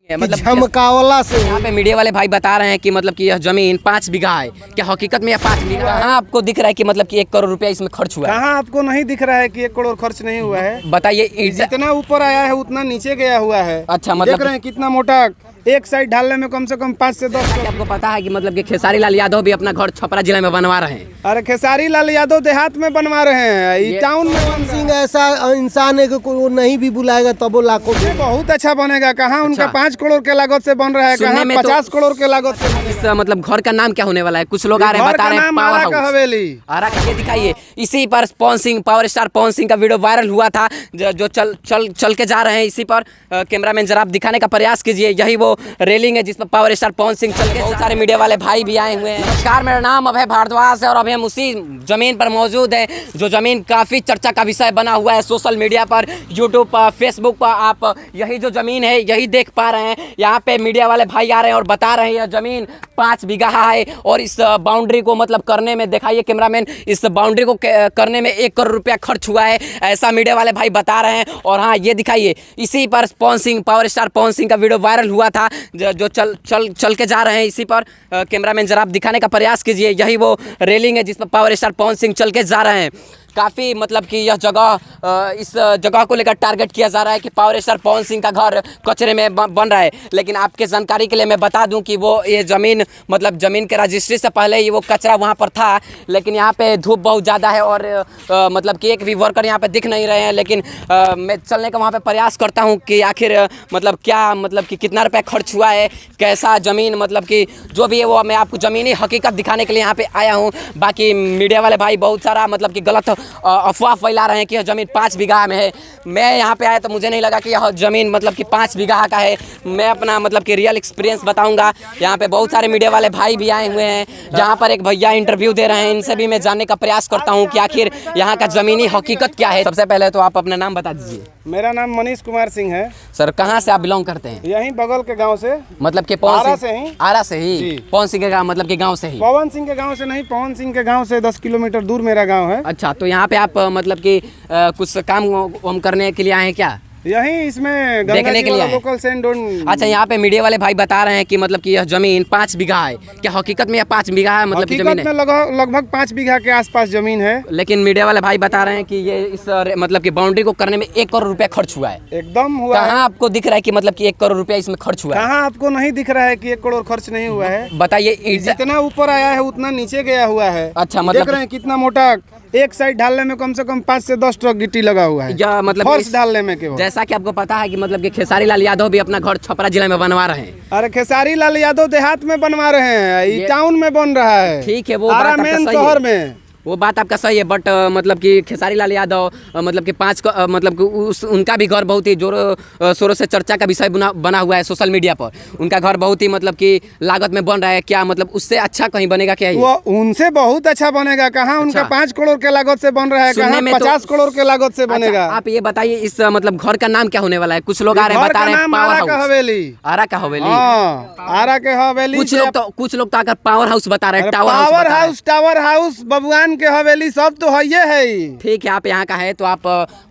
मतलब झमकावला से यहाँ पे मीडिया वाले भाई बता रहे हैं कि मतलब कि यह जमीन 5 बीघा है। क्या हकीकत में यह 5 बीघा है? कहाँ आपको दिख रहा है कि मतलब कि 1 करोड़ रुपया इसमें खर्च हुआ है? कहाँ आपको नहीं दिख रहा है कि 1 करोड़ खर्च नहीं हुआ है? बताइए। जितना ऊपर आया है उतना नीचे गया हुआ है। अच्छा, मतलब देख रहे हैं कितना मोटा, एक साइड ढालने में कम से कम 5 से 10। आपको पता है कि मतलब कि खेसारी लाल यादव भी अपना घर छपरा जिला में बनवा रहे हैं। अरे खेसारी लाल यादव देहात में बनवा रहे हैं, ये टाउन में। सिंह ऐसा इंसान है कि कोई नहीं भी बुलाएगा तब वो लाखों ये बहुत अच्छा बनेगा। कहाँ उनका 5 करोड़ के लागत से बन रहा है, सुनने कहाँ में तो 50 करोड़ के लागत से। इस मतलब घर का नाम क्या होने वाला है? कुछ लोग आ रहे हैं, बता रहे हैं पावर आरा का हाउस। हवेली। आरा का, ये दिखाइए। इसी पर पवन सिंह, पावर स्टार पवन सिंह का वीडियो वायरल हुआ था, जो चल के जा रहे हैं। इसी पर कैमरामैन जरा आप दिखाने का प्रयास कीजिए। यही वो रेलिंग है जिस पर पावर स्टार पवन सिंह चल के। बहुत सारे मीडिया वाले भाई भी आए हुए हैं। नमस्कार, मेरा नाम अभय भारद्वाज है और अभी हम उसी जमीन पर मौजूद हैं जो जमीन काफी चर्चा का विषय बना हुआ है सोशल मीडिया पर, यूट्यूब पर, फेसबुक पर। आप यही जो जमीन है यही देख पा रहे हैं। यहाँ पे मीडिया वाले भाई आ रहे हैं और बता रहे हैं यह जमीन 5 बीघा है और इस बाउंड्री को मतलब करने में, दिखाइए कैमरामैन, इस बाउंड्री को करने में 1 करोड़ रुपया खर्च हुआ है, ऐसा मीडिया वाले भाई बता रहे हैं। और हाँ, ये दिखाइए, इसी पर पवन सिंह, पावर स्टार पवन सिंह का वीडियो वायरल हुआ था, जो चल के जा रहे हैं। इसी पर कैमरामैन जरा आप दिखाने का प्रयास कीजिए। यही वो रेलिंग है जिस पर पावर स्टार पवन सिंह चल के जा रहे हैं। काफ़ी मतलब कि यह जगह, इस जगह को लेकर टारगेट किया जा रहा है कि पावर स्टार पवन सिंह का घर कचरे में बन रहा है। लेकिन आपके जानकारी के लिए मैं बता दूं कि वो ये ज़मीन, मतलब ज़मीन के रजिस्ट्री से पहले ही वो कचरा वहां पर था। लेकिन यहाँ पे धूप बहुत ज़्यादा है और मतलब कि एक भी वर्कर यहाँ पे दिख नहीं रहे हैं। लेकिन मैं चलने का वहाँ पे प्रयास करता हूँ कि आखिर मतलब क्या, मतलब कि कितना रुपया खर्च हुआ है, कैसा ज़मीन, मतलब कि जो भी है वो मैं आपको ज़मीनी हकीकत दिखाने के लिए यहाँ पर आया हूँ। बाकी मीडिया वाले भाई बहुत सारा मतलब कि गलत अफवाह फैला रहे हैं कि यह ज़मीन 5 बीघा में है। मैं यहाँ पे आया तो मुझे नहीं लगा कि यह ज़मीन मतलब कि 5 बीघा का है। मैं अपना मतलब कि रियल एक्सपीरियंस बताऊंगा। यहाँ पे बहुत सारे मीडिया वाले भाई भी आए हुए हैं, जहाँ पर एक भैया इंटरव्यू दे रहे हैं। इनसे भी मैं जानने का प्रयास करता हूँ कि आखिर यहाँ का ज़मीनी हकीकत क्या है। सबसे पहले तो आप अपना नाम बता दीजिए। मेरा नाम मनीष कुमार सिंह है। सर, कहाँ से आप बिलोंग करते हैं? यहीं बगल के गाँव से, मतलब कि आरा से ही। आरा से ही? पवन सिंह के गाँव, मतलब कि गाँव से ही? पवन सिंह के गाँव से नहीं, पवन सिंह के गाँव से 10 किलोमीटर दूर मेरा गाँव है। अच्छा, तो यहाँ पे आप मतलब कि कुछ काम करने के लिए आए हैं क्या? यहीं इसमें देखने के लिए लोकल सेंड। अच्छा, यहाँ पे मीडिया वाले भाई बता रहे हैं कि मतलब कि यह जमीन 5 बीघा है। क्या हकीकत में यह 5 बीघा है? मतलब कि जमीन है लगभग 5 बीघा के आसपास जमीन है। लेकिन मीडिया वाले भाई बता रहे हैं कि ये इस मतलब कि बाउंड्री को करने में 1 करोड़ रुपया खर्च हुआ है। एकदम हुआ। कहाँ आपको दिख रहा है कि मतलब कि 1 करोड़ रुपया इसमें खर्च हुआ है? कहाँ आपको नहीं दिख रहा है कि 1 करोड़ खर्च नहीं हुआ है? बताइए। जितना ऊपर आया है उतना नीचे गया हुआ है। अच्छा, मतलब देख रहे हैं कितना मोटा, एक साइड ढालने में कम से कम 5 से 10 ट्रक गिट्टी लगा हुआ है, या मतलब फर्श डालने में केवल। जैसा कि आपको पता है कि मतलब कि खेसारी लाल यादव भी अपना घर छपरा जिला में बनवा रहे हैं। अरे खेसारी लाल यादव देहात में बनवा रहे हैं, ये टाउन में बन रहा है। ठीक है, वो आरा मेन शहर में। वो बात आपका सही है, बट मतलब कि खेसारी लाल यादव मतलब कि मतलब कि उनका भी घर बहुत ही जोरों शोरों से चर्चा का विषय बना हुआ है सोशल मीडिया पर। उनका घर बहुत ही मतलब कि लागत में बन रहा है। क्या मतलब उससे अच्छा कहीं बनेगा क्या? वो उनसे बहुत अच्छा बनेगा। कहाँ उनका 5 करोड़ के लागत से बन रहा है, कहाँ 50 करोड़ के लागत से बनेगा। आप ये बताइए, इस मतलब घर का नाम क्या होने वाला है? कुछ लोग आ रहे हैं, बता रहे हैं पावर हाउस। आरा का हवेली। आरा के हवेली। कुछ लोग तो आकर पावर हाउस बता रहे हैं। टावर हाउस, बबुआन के हवेली, सब तो है ये है। ठीक है, आप यहाँ का है तो आप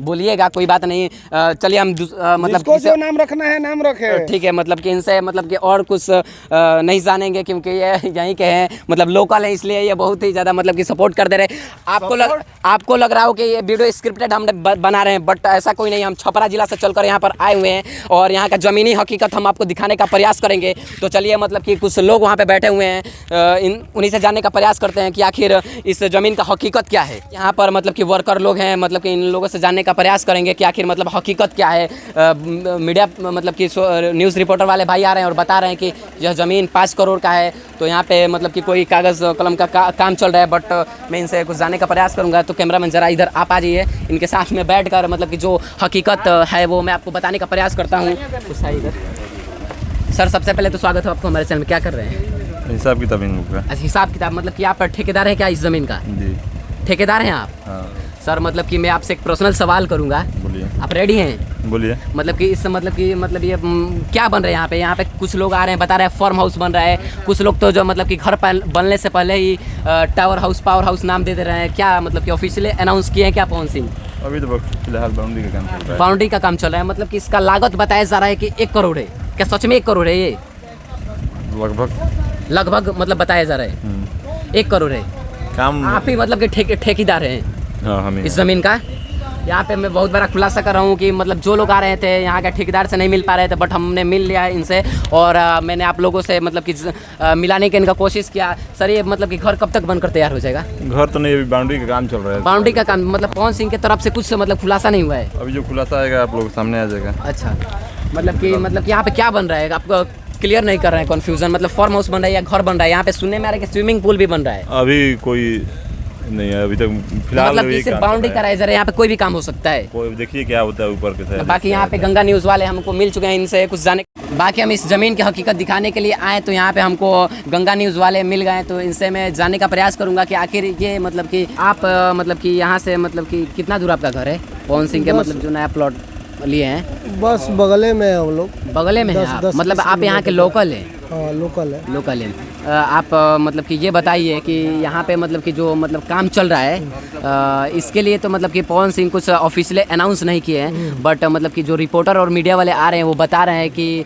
बोलिएगा, कोई बात नहीं। चलिए हम मतलब जो नाम रखना है नाम रखे। ठीक है, मतलब कि इनसे मतलब कि और कुछ नहीं जानेंगे क्योंकि ये यहीं के हैं, मतलब लोकल है, इसलिए ये बहुत ही ज़्यादा मतलब कि सपोर्ट कर दे रहे हैं। आपको लग रहा हो कि ये वीडियो स्क्रिप्टेड हम बना रहे हैं, बट ऐसा कोई नहीं। हम छपरा जिला से चलकर यहाँ पर आए हुए हैं और यहाँ का ज़मीनी हकीकत हम आपको दिखाने का प्रयास करेंगे। तो चलिए, मतलब कि कुछ लोग वहाँ पर बैठे हुए हैं, उन्हीं से जानने का प्रयास करते हैं कि आखिर इस ज़मीन का हकीकत क्या है। यहाँ पर मतलब कि वर्कर लोग हैं, मतलब कि इन लोगों से जानने का प्रयास करेंगे कि आखिर मतलब हकीकत क्या है। मीडिया मतलब कि न्यूज़ रिपोर्टर वाले भाई आ रहे हैं और बता रहे हैं कि यह ज़मीन 5 करोड़ का है। तो यहाँ पे मतलब कि कोई कागज़ कलम का काम चल रहा है, बट मैं इनसे कुछ जानने का प्रयास करूँगा। तो कैमरामैन ज़रा इधर आप आ जाइए, इनके साथ में बैठ कर मतलब कि जो हकीकत है वो मैं आपको बताने का प्रयास करता हूँ। सर, सबसे पहले तो स्वागत है आपको हमारे चैनल में। क्या कर रहे हैं? हिसाब किताब। अच्छा, हिसाब किताब, मतलब कि आप ठेकेदार हैं क्या इस ज़मीन का? जी, ठेकेदार हैं आप? हाँ। सर, मतलब कि मैं आपसे एक पर्सनल सवाल करूंगा। बोलिए। आप रेडी हैं? बोलिए। मतलब कि इस मतलब ये क्या बन रहा है यहाँ पे? यहाँ पे कुछ लोग आ रहे हैं, बता रहे हैं फार्म हाउस बन रहा है। कुछ लोग तो जो मतलब कि घर बनने से पहले ही टावर हाउस, पावर हाउस नाम दे रहे हैं। क्या मतलब कि ऑफिशियली अनाउंस किए हैं क्या पवन सिंह? अभी तो फिलहाल बाउंड्री का काम चल रहा है। बाउंड्री का काम चल रहा है, मतलब कि इसका लागत बताया जा रहा है कि 1 करोड़ है। क्या सच में 1 करोड़ है ये? लगभग मतलब बताया जा रहा है 1 करोड़ है। काम आप ही मतलब कि ठेकेदार हैं हम इस ज़मीन का? यहाँ पे मैं बहुत बड़ा खुलासा कर रहा हूँ कि मतलब जो लोग आ रहे थे यहाँ के ठेकेदार से नहीं मिल पा रहे थे, बट हमने मिल लिया इनसे और मैंने आप लोगों से मतलब कि मिलाने की इनका कोशिश किया। सर ये मतलब कि घर कब तक बनकर तैयार हो जाएगा? घर तो नहीं, अभी बाउंड्री का काम चल रहा है। बाउंड्री का काम मतलब पवन सिंह की तरफ से कुछ मतलब खुलासा नहीं हुआ है? अभी जो खुलासा आएगा आप लोग सामने आ जाएगा। अच्छा, मतलब कि यहाँ पे क्या बन रहा है आपको क्लियर नहीं कर रहे हैं? कन्फ्यूजन मतलब फार्म हाउस बन रहा है या घर बन रहा है? यहाँ पे सुनने में आ रहा है कि स्विमिंग पूल भी बन रहा है। अभी कोई नहीं है अभी तक फिलहाल, मतलब कि सिर्फ बाउंड्री कराया जा रहा है, यहाँ पे कोई भी काम हो सकता है। कोई देखिए क्या होता है ऊपर के साइड। बाकी यहाँ पे गंगा न्यूज़ वाले हमको मिल चुके हैं, इनसे कुछ जाने। बाकी हम इस ज़मीन की हकीकत दिखाने के लिए आए तो यहाँ पे हमको गंगा न्यूज़ वाले मिल गए, तो इनसे मैं जानने का प्रयास करूँगा कि आखिर ये मतलब कि आप मतलब कि यहाँ से मतलब कि कितना दूर आपका घर है पवन सिंह के मतलब जो नया प्लॉट लिए हैं? बस बगले में हम लोग। बगले में हैं आप? मतलब आप यहाँ के लोकल हैं? हाँ लोकल है। लोकल है। आप मतलब कि ये बताइए कि यहाँ पे मतलब कि जो मतलब काम चल रहा है इसके लिए तो मतलब कि पवन सिंह कुछ ऑफिशियली अनाउंस नहीं किए हैं, बट मतलब कि जो रिपोर्टर और मीडिया वाले आ रहे हैं वो बता रहे हैं कि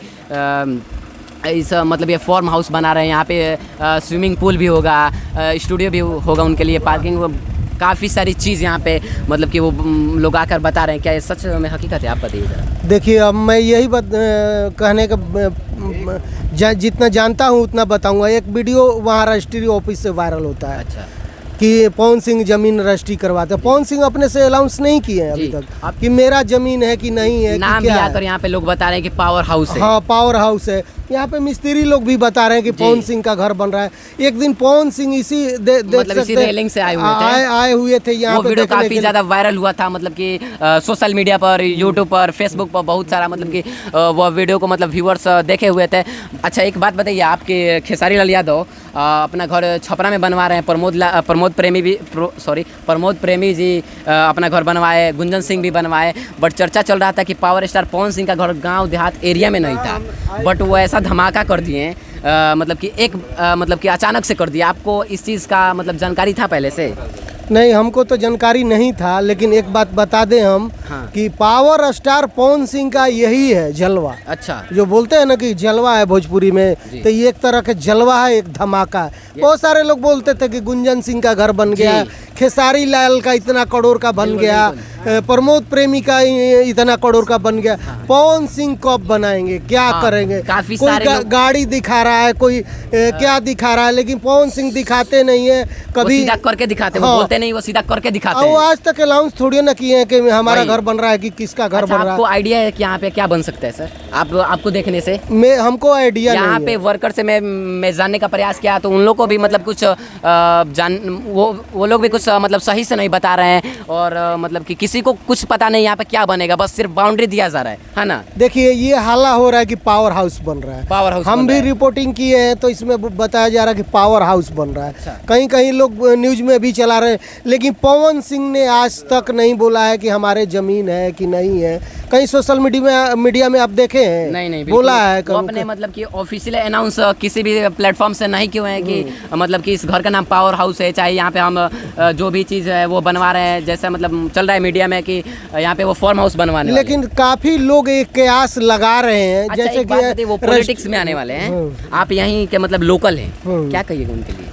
इस मतलब ये फार्म हाउस बना रहे हैं, यहाँ पे स्विमिंग पूल भी होगा, स्टूडियो भी होगा उनके लिए, पार्किंग, काफ़ी सारी चीज़ यहाँ पे मतलब कि वो लोग आकर बता रहे हैं। क्या ये सच में हकीकत है? आप बताइए ज़रा। देखिए अब मैं यही कहने का जितना जानता हूँ उतना बताऊंगा। एक वीडियो वहाँ रजिस्ट्री ऑफिस से वायरल होता है। अच्छा। कि पवन सिंह जमीन रजिस्ट्री करवाते हैं। पवन सिंह अपने से अनाउंस नहीं किए हैं अभी तक कि मेरा जमीन है कि नहीं है, नाम कि क्या भी आकर यहाँ पे लोग बता रहे हैं कि पावर हाउस है। हाँ पावर हाउस है। यहाँ पे मिस्त्री लोग भी बता रहे हैं कि पवन सिंह का घर बन रहा है। एक दिन पवन सिंह इसी मतलब इसी रेलिंग से आए हुए थे यहाँ पे। वीडियो काफी ज्यादा वायरल हुआ था, मतलब कि सोशल मीडिया पर, यूट्यूब पर, फेसबुक पर बहुत सारा मतलब कि वो वीडियो को मतलब व्यूअर्स देखे हुए थे। अच्छा एक बात बताइए, आपके खेसारी लाल यादव अपना घर छपरा में बनवा रहे हैं, प्रमोद प्रेमी जी अपना घर बनवाए, गुंजन सिंह भी बनवाए, बट चर्चा चल रहा था कि पावर स्टार पवन सिंह का घर गांव देहात एरिया में नहीं था, बट वो ऐसा धमाका कर दिए मतलब कि मतलब कि अचानक से कर दिया। आपको इस चीज़ का मतलब जानकारी था पहले से? नहीं, हमको तो जानकारी नहीं था, लेकिन एक बात बता दें हम कि पावर स्टार पवन सिंह का यही है जलवा। अच्छा, जो बोलते हैं ना कि जलवा है भोजपुरी में, तो ये एक तरह का जलवा है, एक धमाका है। बहुत सारे लोग बोलते थे कि गुंजन सिंह का घर बन गया, खेसारी लाल का इतना करोड़ का बन गया, प्रमोद प्रेमी का इतना करोड़ का बन गया। पवन सिंह कब बनाएंगे, क्या करेंगे? काफी कोई सारे गाड़ी दिखा रहा है, कोई क्या दिखा रहा है, लेकिन पवन सिंह दिखाते नहीं है कभी। सीधा करके दिखाते हैं, वो बोलते नहीं, वो सीधा करके दिखाते हैं। वो आज तक अनाउंस थोड़ी ना किए हैं कि हमारा घर बन रहा है कि किसका घर बन रहा है। आपको आइडिया है कि यहाँ पे क्या बन सकता है सर? आपको देखने से हमको आइडिया नहीं है। यहाँ पे वर्कर से मैं जानने का प्रयास किया तो उन लोग को भी मतलब कुछ वो लोग भी कुछ मतलब सही से नहीं बता रहे हैं, और मतलब कि किसी को कुछ पता नहीं यहाँ पे क्या बनेगा, बस सिर्फ बाउंड्री दिया जा रहा है ना। देखिए ये हाला हो रहा है कि पावर हाउस बन रहा है। पावर हाउस हम भी रिपोर्टिंग किए हैं तो इसमें बताया जा रहा है कि पावर हाउस बन रहा है। कहीं कहीं लोग न्यूज में भी चला रहे हैं, लेकिन पवन सिंह ने आज तक नहीं बोला है कि हमारे जमीन है कि नहीं है। कहीं सोशल मीडिया में आप देखे हैं? नहीं बोला है अपने मतलब कि ऑफिशियल अनाउंस किसी भी प्लेटफॉर्म से नहीं किए हैं कि मतलब कि इस घर का नाम पावर हाउस है, चाहे यहाँ पे हम जो भी चीज़ है वो बनवा रहे हैं, जैसा मतलब चल रहा है मीडिया में कि यहाँ पे वो फार्म हाउस बनवाने। लेकिन काफी लोग एक कयास लगा रहे हैं। अच्छा, जैसे कि वो पॉलिटिक्स में आने वाले हैं, आप यहीं के मतलब लोकल हैं, क्या कहिएगा उनके लिए?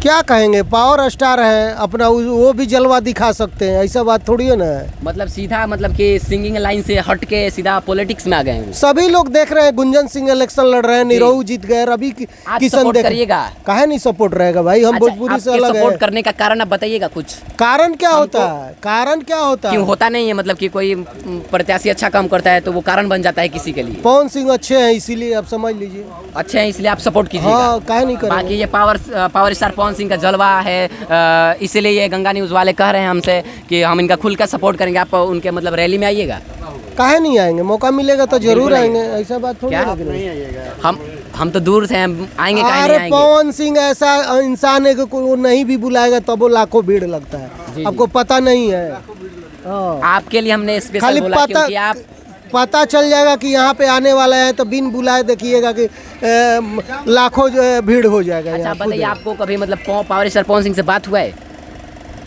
क्या कहेंगे, पावर स्टार है अपना, वो भी जलवा दिखा सकते हैं, ऐसा बात थोड़ी है ना। मतलब सीधा मतलब कि सिंगिंग लाइन से हट के सीधा पॉलिटिक्स में आ गए हैं। सभी लोग देख रहे हैं, गुंजन सिंह इलेक्शन लड़ रहे हैं, निरहू जीत गए, रवि किशन करिएगा। काहे नहीं सपोर्ट रहेगा भाई, हम भोजपुरी से अलग है। सपोर्ट करने का कारण आप बताइएगा कुछ। कारण क्या होता है? कारण क्या होता है? क्यों होता नहीं है, मतलब कि कोई प्रत्याशी अच्छा काम करता है तो वो कारण बन जाता है किसी के लिए। पवन सिंह अच्छे हैं इसीलिए आप समझ लीजिए, अच्छे हैं इसलिए आप सपोर्ट कीजिएगा। काहे नहीं करेंगे। बाकी ये पावर स्टार पवन सिंह का जलवा है, इसीलिए ये गंगा न्यूज़ वाले कह रहे हैं हमसे कि हम इनका खुल कर सपोर्ट करेंगे। आप उनके मतलब रैली में आइएगा। काहे नहीं आएंगे, मौका मिलेगा तो जरूर आएंगे, ऐसा बात थोड़ी है। हम तो दूर से आएंगे। अरे पवन सिंह ऐसा इंसान है कि कोई नहीं भी बुलाएगा तब वो लाखों भीड़ लगता है, आपको पता नहीं है। आपके लिए हमने स्पेशल बोला क्योंकि आप पता चल जाएगा कि यहाँ पे आने वाला है तो बिन बुलाए देखिएगा कि लाखों भीड़ हो जाएगा। अच्छा बताइए, आपको कभी मतलब पावर स्टार पवन सिंह से बात हुआ है?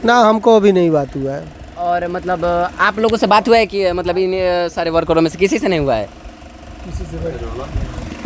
ना, हमको अभी नहीं बात हुआ है। और मतलब आप लोगों से बात हुआ है कि मतलब इन सारे वर्करों में से किसी से नहीं हुआ है?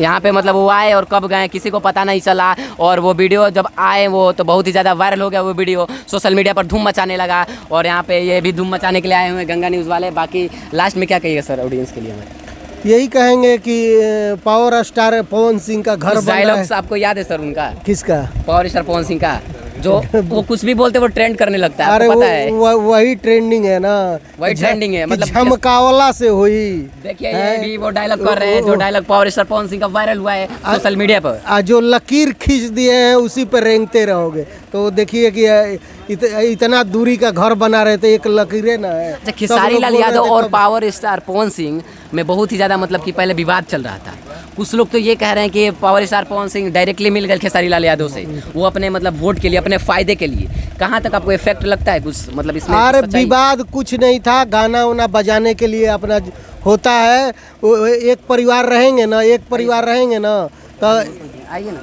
यहाँ पे मतलब वो आए और कब गए किसी को पता नहीं चला, और वो वीडियो जब आए वो तो बहुत ही ज़्यादा वायरल हो गया, वो वीडियो सोशल मीडिया पर धूम मचाने लगा, और यहाँ पे ये भी धूम मचाने के लिए आए हुए हैं गंगा न्यूज़ वाले। बाकी लास्ट में क्या कहिएगा सर ऑडियंस के लिए? हमारे यही कहेंगे कि पावर स्टार पवन सिंह का घर बन रहा है। डायलॉग्स आपको याद है सर उनका? किसका? पावर स्टार पवन सिंह का, जो वो कुछ भी बोलते वो ट्रेंड करने लगता है, अरे आपको पता है? वही ट्रेंडिंग है ना, वही ट्रेंडिंग है, मतलब झमकावला से हुई। देखिए ये भी वो डायलॉग कर रहे हैं जो dialogue power star Pawan Singh का वायरल हुआ है सोशल मीडिया पर। जो लकीर खींच दिए हैं उसी पर रेंगते रहोगे। तो देखिए कि इतना दूरी का घर बना रहे थे, एक लकीरें ना है। अच्छा, खेसारी लाल यादव और पावर स्टार पवन सिंह में बहुत ही ज़्यादा मतलब कि पहले विवाद चल रहा था। कुछ लोग तो ये कह रहे हैं कि power star Pawan Singh directly मिल गए खेसारी लाल यादव से, वो अपने मतलब वोट के लिए, अपने फायदे के लिए। कहाँ तक आपको इफेक्ट लगता है कुछ मतलब इसमें? अरे विवाद कुछ नहीं था, गाना उना बजाने के लिए अपना होता है। एक परिवार रहेंगे ना, एक परिवार रहेंगे ना तो आइए ना।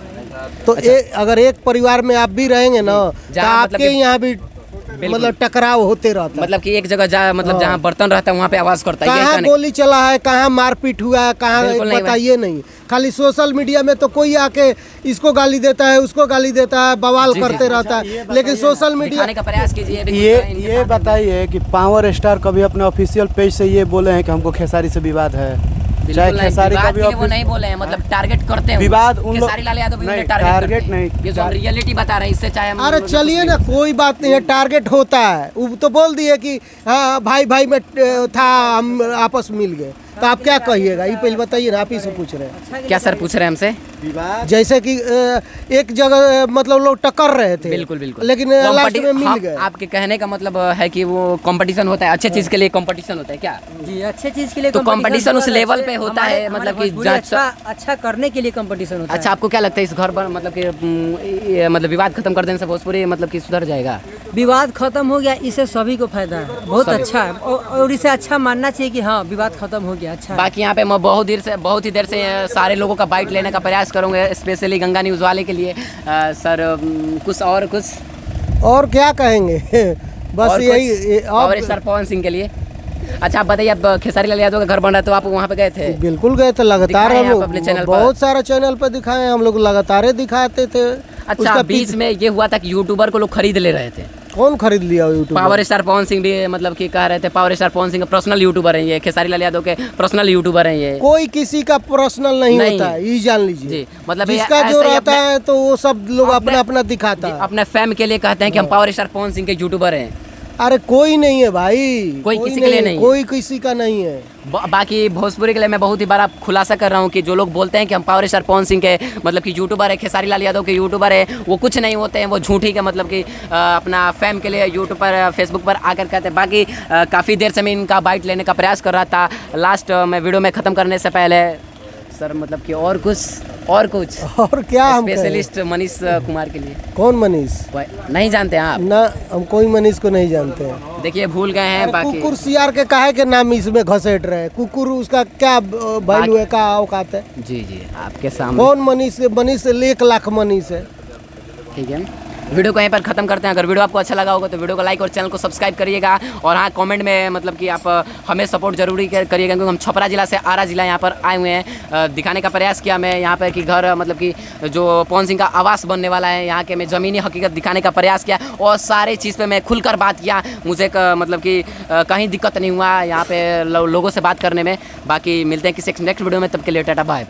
तो अच्छा। अगर एक परिवार में आप भी रहेंगे ना तो आपके यहाँ भी मतलब टकराव होते रहता है। मतलब कि एक जगह मतलब जहाँ बर्तन रहता है वहाँ पे आवाज करता है। कहाँ गोली चला है, कहाँ मारपीट हुआ है, कहाँ बताइए नहीं। खाली सोशल मीडिया में तो कोई आके इसको गाली देता है, उसको गाली देता है, बवाल करते रहता है, लेकिन सोशल मीडिया का प्रयास कीजिए। ये बताइए कि पावर स्टार कभी अपने ऑफिशियल पेज से ये बोले हैं कि हमको खेसारी से विवाद है? चाहे खेसारी का भी वो नहीं बोले हैं, मतलब टारगेट करते हैं विवाद उन लोग। खेसारी लाल यादव भी टारगेट नहीं, ये जो रियलिटी बता रहे हैं इससे चाहे। अरे चलिए ना, कोई बात नहीं है, टारगेट होता है। वो तो बोल दिए कि हाँ भाई भाई में था, हम आपस मिल गए, तो आप क्या कहिएगा? ये पहले बताइए ना, आप ही से पूछ रहे हैं। क्या सर पूछ रहे हैं हमसे? जैसे कि एक जगह मतलब लोग टक्कर रहे थे, बिल्कुल बिल्कुल, लेकिन लास्ट में मिल गए। आपके कहने का मतलब है कि वो कंपटीशन होता है, अच्छे चीज के लिए कंपटीशन होता है क्या? जी, अच्छे चीज के लिए तो कंपटीशन उस लेवल पे होता है, मतलब कि अच्छा करने के लिए कंपटीशन होता है। अच्छा, आपको क्या लगता है इस घर पर मतलब कि मतलब विवाद खत्म कर देने से भोजपुरी मतलब कि सुधर जाएगा? विवाद खत्म हो गया, इससे सभी को फायदा है, बहुत अच्छा है, और इसे अच्छा मानना चाहिए कि हाँ विवाद खत्म हो गया, अच्छा। बाकी यहाँ पे मैं बहुत ही देर से सारे लोगों का बाइट लेने का प्रयास करूँगा, स्पेशली गंगा न्यूज़ वाले के लिए। सर कुछ और क्या कहेंगे? बस यही पावर स्टार पवन सिंह के लिए। अच्छा आप बताइए, आप खेसारी लाल यादव का घर बन रहा है तो आप वहाँ पे गए थे? बिल्कुल गए थे, लगातार हम लोग अपने चैनल बहुत सारा चैनल पर दिखाए, हम लोग लगातार दिखाते थे। अच्छा, बीच में ये हुआ था कि यूट्यूबर को लोग खरीद ले रहे थे। कौन खरीद लिया YouTube? Power star Pawan Singh भी मतलब कि कह रहे थे पावर स्टार पवन सिंह का पर्सनल यूट्यूबर है ये, खेसारी लाल यादव के पर्सनल यूट्यूबर हैं ये। कोई किसी का पर्सनल नहीं होता है, ये जान लीजिए जी। मतलब जिसका जो रहता है तो वो सब लोग अपना अपना दिखाता है, अपने फैम के लिए कहते हैं कि हम पावर स्टार पवन सिंह के यूट्यूबर हैं। अरे कोई नहीं है भाई, कोई किसी के लिए नहीं, कोई किसी का नहीं है। बाकी भोजपुरी के लिए मैं बहुत ही बार खुलासा कर रहा हूँ कि जो लोग बोलते हैं कि हम पावर स्टार पवन सिंह के मतलब कि यूट्यूबर है, खेसारी लाल यादव के यूट्यूबर है, वो कुछ नहीं होते हैं, वो झूठी के मतलब कि अपना फैम के लिए यूट्यूब पर फेसबुक पर आकर कहते हैं। बाकी काफ़ी देर से मैं इनका बाइट लेने का प्रयास कर रहा था। लास्ट में वीडियो में ख़त्म करने से पहले सर मतलब कि और क्या हम स्पेशलिस्ट मनीष कुमार के लिए। कौन मनीष? नहीं जानते हैं आप? ना, हम कोई मनीष को नहीं जानते हैं। देखिए भूल गए हैं। बाकी कुकुर सियार के काहे के नाम इसमें घसेट रहे हैं? कुकुर उसका क्या वैल्यू है, क्या औकात है? जी आपके सामने कौन मनीष? मनीष 1 लाख मनीष है। ठीक है, वीडियो को यहीं पर ख़त्म करते हैं। अगर वीडियो आपको अच्छा लगा होगा तो वीडियो को लाइक और चैनल को सब्सक्राइब करिएगा, और हाँ कमेंट में मतलब कि आप हमें सपोर्ट जरूरी करिएगा, क्योंकि हम छपरा जिला से आरा जिला यहाँ पर आए हुए हैं। दिखाने का प्रयास किया मैं यहाँ पर कि घर मतलब कि जो पवन सिंह का आवास बनने वाला है, यहाँ के मैं ज़मीनी हकीकत दिखाने का प्रयास किया, और सारे चीज़ पे मैं खुलकर बात किया। मुझे मतलब कि कहीं दिक्कत नहीं हुआ यहाँ पे लोगों से बात करने में। बाकी मिलते हैं किसी नेक्स्ट वीडियो में, तब के लिए टाटा बाय।